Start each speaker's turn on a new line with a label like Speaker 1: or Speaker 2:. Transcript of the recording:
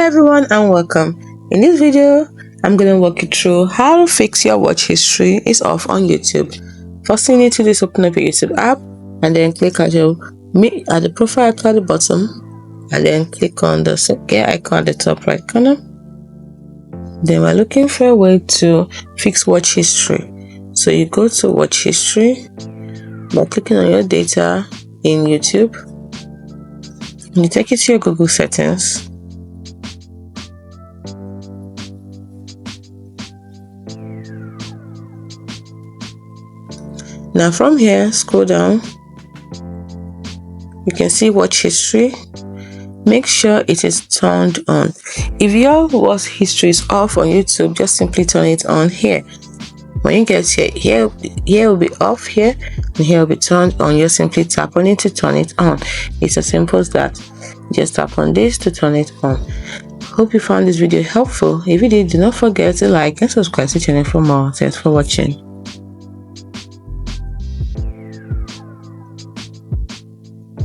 Speaker 1: Hi everyone and welcome. In this video, I'm going to walk you through how to fix your watch history is off on YouTube. First thing you need to do is open up your YouTube app and then click at the profile icon at the bottom and then click on the gear icon at the top right corner. Then we're looking for a way to fix watch history. So you go to watch history by clicking on your data in YouTube. You take it to your Google settings. Now from here, scroll down. You can see watch history. Make sure it is turned on. If your watch history is off on YouTube, just simply turn it on here. When you get here will be off here, and here will be turned on. You simply tap on it to turn it on. It's as simple as that. Just tap on this to turn it on. Hope you found this video helpful. If you did, do not forget to like and subscribe to the channel for more. Thanks for watching.